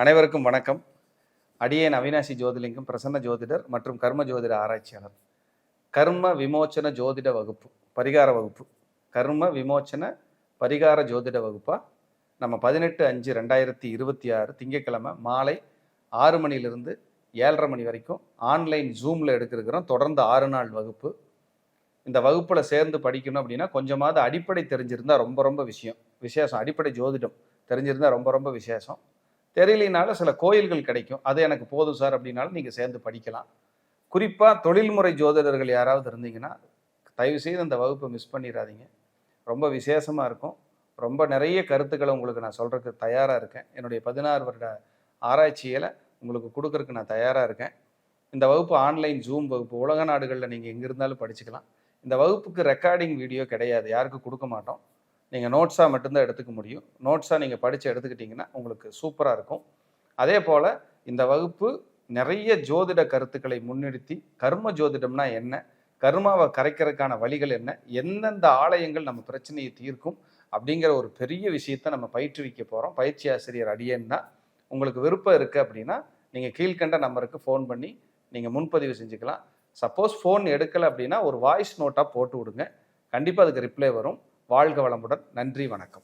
அனைவருக்கும் வணக்கம். அடியேன் அவினாசி ஜோதிலிங்கம், பிரசன்ன ஜோதிடர் மற்றும் கர்ம ஜோதிட ஆராய்ச்சியாளர். கர்ம விமோச்சன ஜோதிட வகுப்பு, பரிகார வகுப்பு, கர்ம விமோச்சன பரிகார ஜோதிட வகுப்பா நம்ம 18/5/2026 திங்கட்கிழமை மாலை 6 மணிலிருந்து 7:30 மணி வரைக்கும் ஆன்லைன் ஜூமில் எடுக்கிறோம். தொடர்ந்து 6 நாள் வகுப்பு. இந்த வகுப்பில் சேர்ந்து படிக்கணும் அப்படின்னா கொஞ்சமாவது அடிப்படை தெரிஞ்சிருந்தால் ரொம்ப ரொம்ப விசேஷம். அடிப்படை ஜோதிடம் தெரிஞ்சிருந்தால் ரொம்ப ரொம்ப விசேஷம். தெரியலினால சில கோயில்கள் கிடைக்கும், அது எனக்கு போதும் சார் அப்படின்னாலும் நீங்கள் சேர்ந்து படிக்கலாம். குறிப்பாக தொழில்முறை ஜோதிடர்கள் யாராவது இருந்தீங்கன்னா தயவுசெய்து அந்த வகுப்பை மிஸ் பண்ணிடாதீங்க. ரொம்ப விசேஷமாக இருக்கும். ரொம்ப நிறைய கருத்துக்களை உங்களுக்கு நான் சொல்கிறதுக்கு தயாராக இருக்கேன். என்னுடைய 16 வருட ஆராய்ச்சியில் உங்களுக்கு கொடுக்கறதுக்கு நான் தயாராக இருக்கேன். இந்த வகுப்பு ஆன்லைன் ஜூம் வகுப்பு. உலக நாடுகளில் நீங்கள் எங்கே இருந்தாலும் படிச்சுக்கலாம். இந்த வகுப்புக்கு ரெக்கார்டிங் வீடியோ கிடையாது, யாருக்கும் கொடுக்க மாட்டோம். நீங்கள் நோட்ஸாக மட்டும்தான் எடுத்துக்க முடியும். நோட்ஸாக நீங்கள் படித்து எடுத்துக்கிட்டிங்கன்னா உங்களுக்கு சூப்பராக இருக்கும். அதே போல் இந்த வகுப்பு நிறைய ஜோதிட கருத்துக்களை முன்னிறுத்தி கர்ம ஜோதிடம்னா என்ன, கர்மாவை கரைக்கிறதுக்கான வழிகள் என்ன, எந்தெந்த ஆலயங்கள் நம்ம பிரச்சனையை தீர்க்கும் அப்படிங்கிற ஒரு பெரிய விஷயத்தை நம்ம பயிற்றுவிக்க போகிறோம். பயிற்சி ஆசிரியர் அடியேன் தான். உங்களுக்கு விருப்பம் இருக்குது அப்படின்னா நீங்கள் கீழ்கண்ட நம்பருக்கு ஃபோன் பண்ணி நீங்கள் முன்பதிவு செஞ்சுக்கலாம். சப்போஸ் ஃபோன் எடுக்கலை அப்படின்னா ஒரு வாய்ஸ் நோட்டாக போட்டு விடுங்க, கண்டிப்பாக அதுக்கு ரிப்ளை வரும். வாழ்க வளமுடன். நன்றி, வணக்கம்.